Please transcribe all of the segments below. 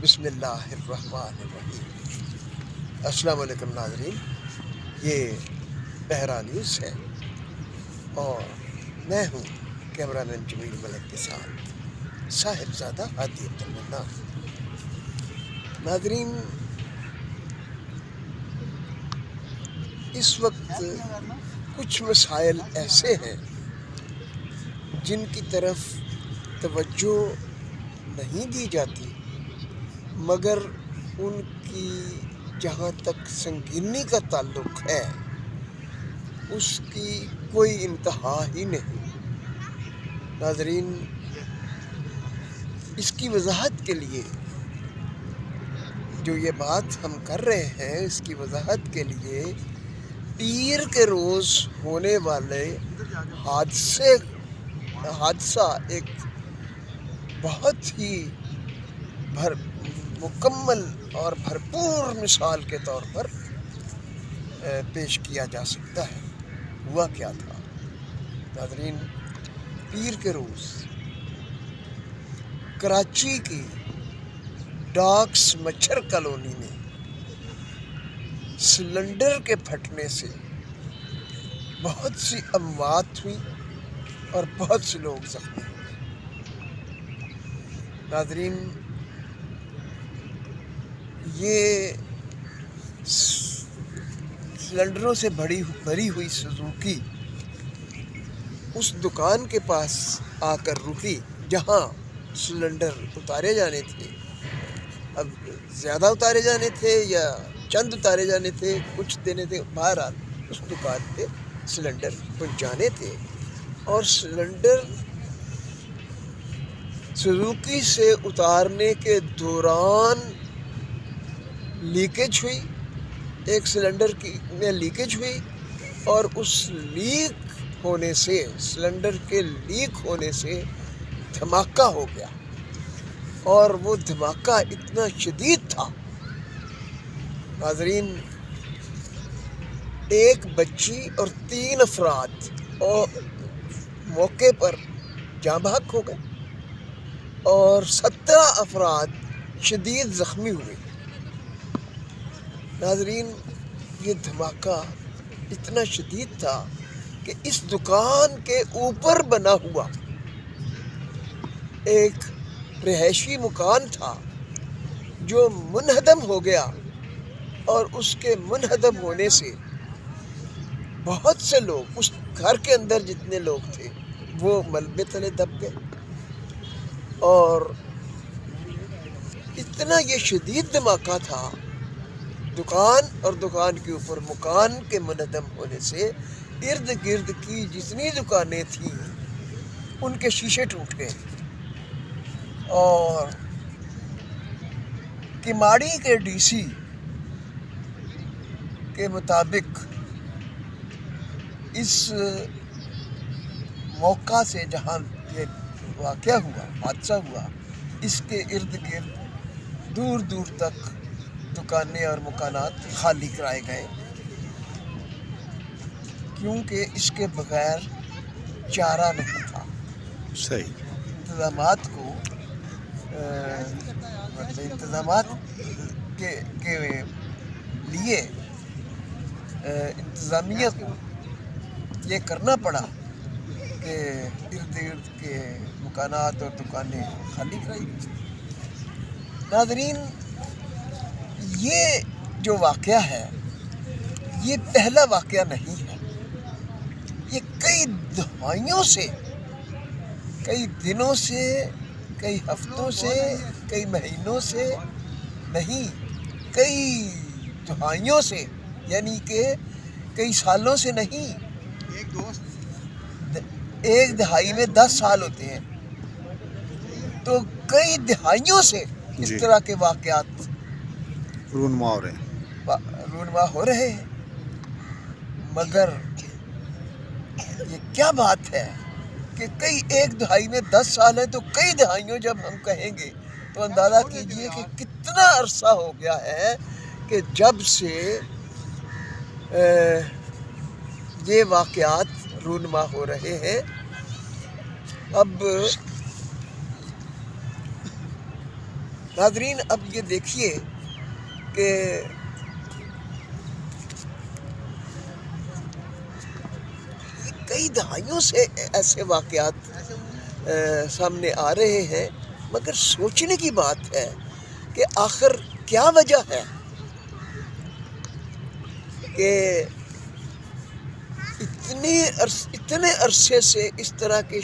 بسم اللہ الرحمن الرحیم۔ السلام علیکم ناظرین، یہ بہرا نیوز ہے اور میں ہوں کیمرہ مین جمیل ملک کے ساتھ صاحبزادہ ہادی عبدالمنان۔ ناظرین، اس وقت کچھ مسائل ایسے ہیں جن کی طرف توجہ نہیں دی جاتی، مگر ان کی جہاں تک سنگینی کا تعلق ہے اس کی کوئی انتہا ہی نہیں۔ ناظرین، اس کی وضاحت کے لیے جو یہ بات ہم کر رہے ہیں، اس کی وضاحت کے لیے پیر کے روز ہونے والے حادثہ ایک بہت ہی مکمل اور بھرپور مثال کے طور پر پیش کیا جا سکتا ہے۔ ہوا کیا تھا ناظرین؟ پیر کے روز کراچی کی ڈاکس مچھر کالونی میں سلنڈر کے پھٹنے سے بہت سی اموات ہوئی اور بہت سے لوگ زخمی ہوئے۔ ناظرین، یہ سلنڈروں سے بھری ہوئی سزوکی اس دکان کے پاس آ کر رکی جہاں سلنڈر اتارے جانے تھے۔ اب زیادہ اتارے جانے تھے یا چند اتارے جانے تھے، کچھ دینے تھے، بہرحال اس دکان پہ سلنڈر پہنچانے تھے اور سلنڈر سزوکی سے اتارنے کے دوران لیکیج ہوئی، ایک سلنڈر میں لیکیج ہوئی اور اس سلنڈر کے لیک ہونے سے دھماکہ ہو گیا، اور وہ دھماکہ اتنا شدید تھا ناظرین، ایک بچی اور 3 افراد اور موقع پر جاں بحق ہو گئے اور 17 افراد شدید زخمی ہوئے۔ ناظرین، یہ دھماکہ اتنا شدید تھا کہ اس دکان کے اوپر بنا ہوا ایک رہائشی مکان تھا جو منہدم ہو گیا، اور اس کے منہدم ہونے سے بہت سے لوگ، اس گھر کے اندر جتنے لوگ تھے وہ ملبے تلے دب گئے، اور اتنا یہ شدید دھماکہ تھا دکان اور دکان کے اوپر مکان کے منہدم ہونے سے ارد گرد کی جتنی دکانیں تھیں ان کے شیشے ٹوٹ گئے، اور کماڑی کے ڈی سی کے مطابق اس موقع سے جہاں یہ واقعہ ہوا، حادثہ ہوا، اس کے ارد گرد دور دور تک دکانیں اور مکانات خالی کرائے گئے، کیونکہ اس کے بغیر چارہ نہیں تھا۔ صحیح انتظامات کے لیے انتظامیہ کو یہ کرنا پڑا کہ ارد گرد کے مکانات اور دکانیں خالی کرائی گئی۔ ناظرین، یہ جو واقعہ ہے یہ پہلا واقعہ نہیں ہے، یہ کئی دہائیوں سے، کئی دنوں سے، کئی ہفتوں سے، کئی مہینوں سے نہیں، کئی دہائیوں سے، یعنی کہ کئی سالوں سے نہیں، ایک دہائی میں 10 سال ہوتے ہیں، تو کئی دہائیوں سے اس طرح کے واقعات رونما ہو رہے ہیں، مگر یہ کیا بات ہے کہ ایک دہائی میں 10 سال ہے، تو کئی دہائیوں جب ہم کہیں گے تو اندازہ کیجئے کہ کتنا عرصہ ہو گیا ہے کہ جب سے یہ واقعات رونما ہو رہے ہیں۔ اب ناظرین اب یہ دیکھیے کہ کئی دہائیوں سے ایسے واقعات سامنے آ رہے ہیں، مگر سوچنے کی بات ہے کہ آخر کیا وجہ ہے کہ اتنے عرصے سے اس طرح کے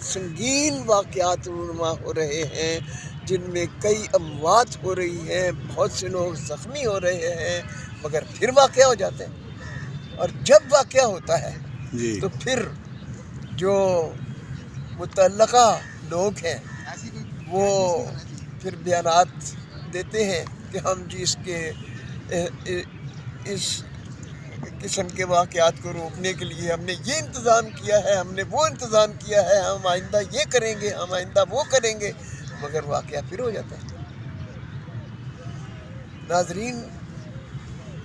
سنگین واقعات رونما ہو رہے ہیں، جن میں کئی اموات ہو رہی ہیں، بہت سے لوگ زخمی ہو رہے ہیں، مگر پھر واقعہ ہو جاتے ہیں۔ اور جب واقعہ ہوتا ہے تو پھر جو متعلقہ لوگ ہیں وہ پھر بیانات دیتے ہیں کہ ہم جی اس قسم کے واقعات کو روکنے کے لیے ہم نے یہ انتظام کیا ہے، ہم نے وہ انتظام کیا ہے، ہم آئندہ یہ کریں گے، ہم آئندہ وہ کریں گے، مگر واقعہ پھر ہو جاتا ہے۔ ناظرین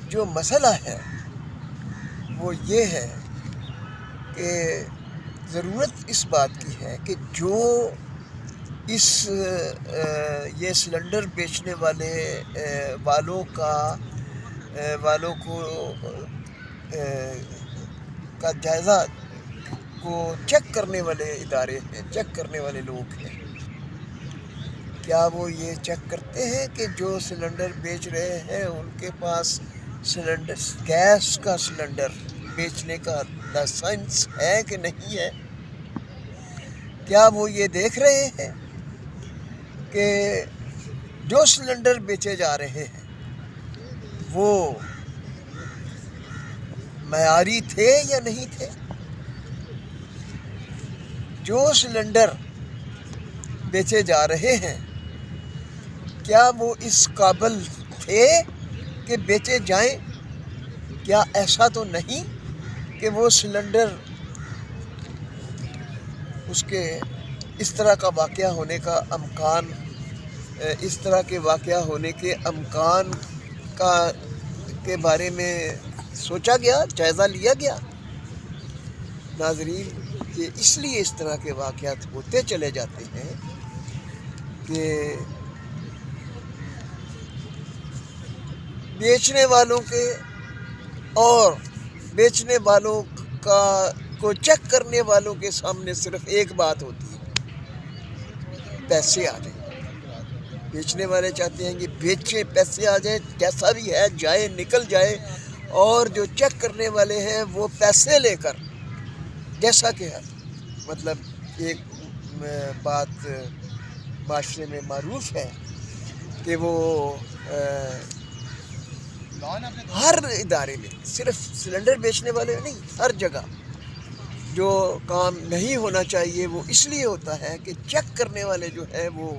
جو مسئلہ ہے وہ یہ ہے کہ ضرورت اس بات کی ہے کہ جو یہ سلنڈر بیچنے والوں کا جائزہ کو چیک کرنے والے ادارے ہیں، چیک کرنے والے لوگ ہیں، کیا وہ یہ چیک کرتے ہیں کہ جو سلنڈر بیچ رہے ہیں ان کے پاس گیس کا سلنڈر بیچنے کا لائسنس ہے کہ نہیں ہے؟ کیا وہ یہ دیکھ رہے ہیں کہ جو سلنڈر بیچے جا رہے ہیں وہ معیاری تھے یا نہیں تھے؟ جو سلنڈر بیچے جا رہے ہیں کیا وہ اس قابل تھے کہ بیچے جائیں؟ کیا ایسا تو نہیں کہ وہ سلنڈر اس کے اس طرح کا واقعہ ہونے کا امکان، اس طرح کے واقعہ ہونے کے امکان کے بارے میں سوچا گیا، جائزہ لیا گیا؟ ناظرین یہ اس لیے اس طرح کے واقعات ہوتے چلے جاتے ہیں کہ بیچنے والوں کے اور بیچنے والوں کو چیک کرنے والوں کے سامنے صرف ایک بات ہوتی ہے، پیسے آ جائیں۔ بیچنے والے چاہتے ہیں کہ بیچے، پیسے آ جائیں، جیسا بھی ہے جائے، نکل جائے، اور جو چیک کرنے والے ہیں وہ پیسے لے کر، جیسا کہ ہے مطلب ایک بات معاشرے میں معروف ہے کہ وہ ہر ادارے میں، صرف سلنڈر بیچنے والے نہیں، ہر جگہ جو کام نہیں ہونا چاہیے وہ اس لیے ہوتا ہے کہ چیک کرنے والے جو ہیں وہ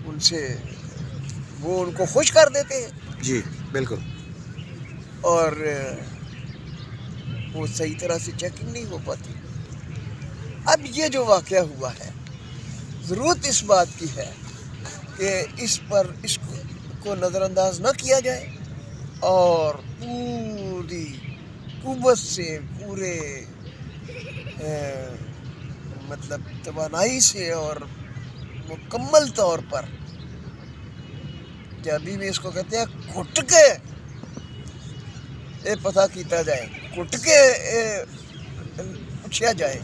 ان کو خوش کر دیتے ہیں۔ جی بالکل۔ اور وہ صحیح طرح سے چیکنگ نہیں ہو پاتی۔ اب یہ جو واقعہ ہوا ہے، ضرورت اس بات کی ہے کہ اس کو نظر انداز نہ کیا جائے اور پوری قوت سے، پورے مطلب توانائی سے اور مکمل طور پر، ابھی بھی اس کو کہتے ہیں کٹ کے پتہ کیتا جائے، کٹ کے پوچھا جائے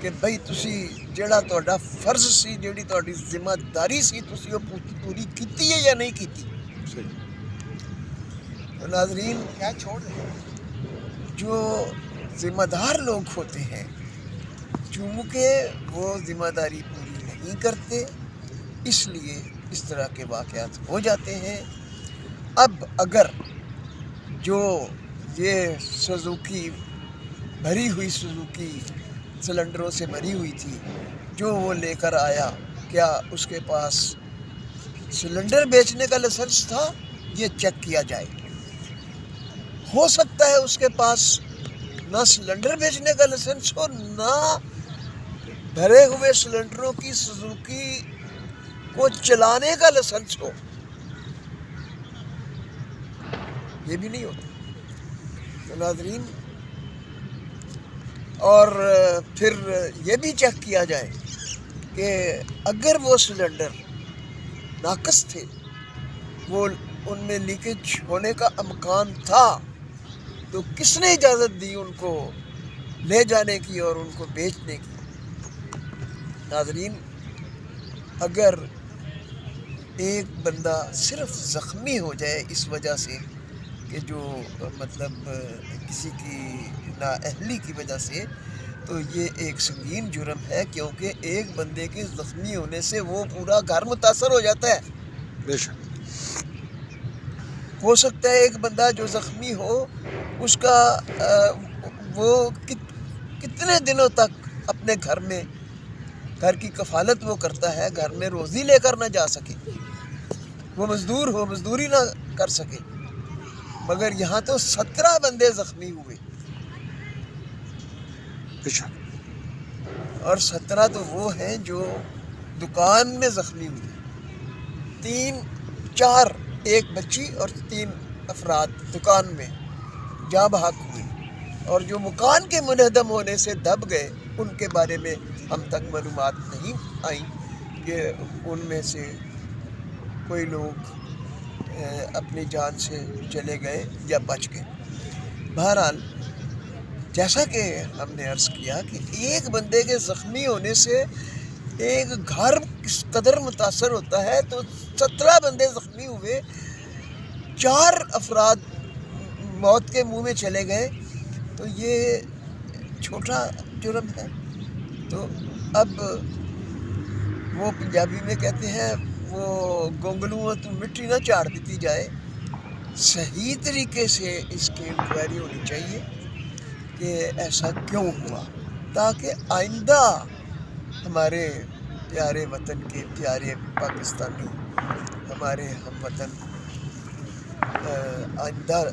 کہ بھئی تسی جڑا تہاڈا فرض سی، جڑی تہاڈی ذمہ داری سی، تسی وہ پوری کیتی ہے یا نہیں کیتی؟ تو ناظرین جو ذمہ دار لوگ ہوتے ہیں چونکہ وہ ذمہ داری پوری نہیں کرتے، اس لیے اس طرح کے واقعات ہو جاتے ہیں۔ اب اگر جو یہ سوزوکی سلنڈروں سے بھری ہوئی تھی، جو وہ لے کر آیا، کیا اس کے پاس سلنڈر بیچنے کا لائسنس تھا؟ یہ چیک کیا جائے۔ ہو سکتا ہے اس کے پاس نہ سلنڈر بیچنے کا لائسنس ہو، نہ بھرے ہوئے سلنڈروں کی سوزوکی کو چلانے کا لائسنس ہو، یہ بھی نہیں ہوتا۔ تو ناظرین، اور پھر یہ بھی چیک کیا جائے کہ اگر وہ سلنڈر ناقص تھے، وہ ان میں لیکیج ہونے کا امکان تھا، تو کس نے اجازت دی ان کو لے جانے کی اور ان کو بیچنے کی؟ ناظرین، اگر ایک بندہ صرف زخمی ہو جائے اس وجہ سے کہ جو مطلب کسی کی نااہلی کی وجہ سے، تو یہ ایک سنگین جرم ہے، کیونکہ ایک بندے کے زخمی ہونے سے وہ پورا گھر متاثر ہو جاتا ہے۔ بے شک ہو سکتا ہے ایک بندہ جو زخمی ہو، اس کا وہ کتنے دنوں تک اپنے گھر کی کفالت وہ کرتا ہے، گھر میں روزی لے کر نہ جا سکے، وہ مزدور ہو، مزدوری نہ کر سکے، مگر یہاں تو 17 بندے زخمی ہوئے، بے شک اور 17 تو وہ ہیں جو دکان میں زخمی ہوئے، 4 ایک بچی اور 3 افراد دکان میں جاں بحق ہوئے، اور جو مکان کے منہدم ہونے سے دب گئے ان کے بارے میں ہم تک معلومات نہیں آئیں کہ ان میں سے کوئی لوگ اپنی جان سے چلے گئے یا بچ گئے۔ بہرحال جیسا کہ ہم نے عرض کیا کہ ایک بندے کے زخمی ہونے سے ایک گھر کس قدر متاثر ہوتا ہے، تو 17 بندے زخمی ہوئے، 4 افراد موت کے منہ میں چلے گئے، تو یہ چھوٹا جرم ہے؟ تو اب وہ پنجابی میں کہتے ہیں وہ گونگلوں تو مٹی نہ چاڑ دیتی جائے، صحیح طریقے سے اس کی انکوائری ہونی چاہیے کہ ایسا کیوں ہوا، تاکہ آئندہ ہمارے پیارے وطن کے پیارے پاکستانی، ہمارے ہم وطن آئندہ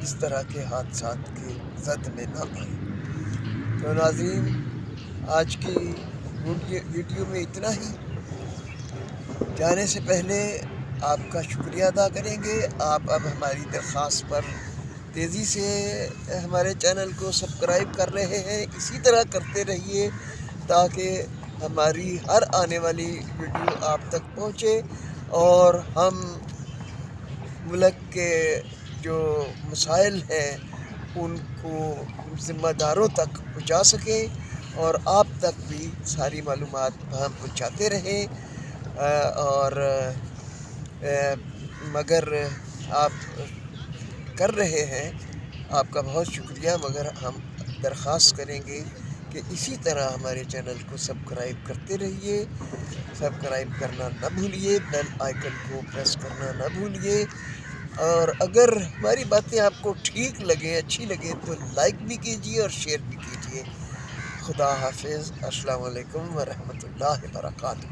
اس طرح کے حادثات کے زد میں نہ آئیں۔ تو ناظرین، آج کی ویڈیو میں اتنا ہی۔ جانے سے پہلے آپ کا شکریہ ادا کریں گے، آپ اب ہماری درخواست پر تیزی سے ہمارے چینل کو سبسکرائب کر رہے ہیں، اسی طرح کرتے رہیے تاکہ ہماری ہر آنے والی ویڈیو آپ تک پہنچے اور ہم ملک کے جو مسائل ہیں ان کو ذمہ داروں تک پہنچا سکیں اور آپ تک بھی ساری معلومات ہم پہنچاتے رہیں، اور مگر آپ کر رہے ہیں، آپ کا بہت شکریہ، مگر ہم درخواست کریں گے کہ اسی طرح ہمارے چینل کو سبسکرائب کرتے رہیے، سبسکرائب کرنا نہ بھولیے، بیل آئیکن کو پریس کرنا نہ بھولیے، اور اگر ہماری باتیں آپ کو ٹھیک لگیں، اچھی لگیں، تو لائک بھی کیجیے اور شیئر بھی کیجیے۔ خدا حافظ، السلام علیکم ورحمۃ اللہ وبرکاتہ۔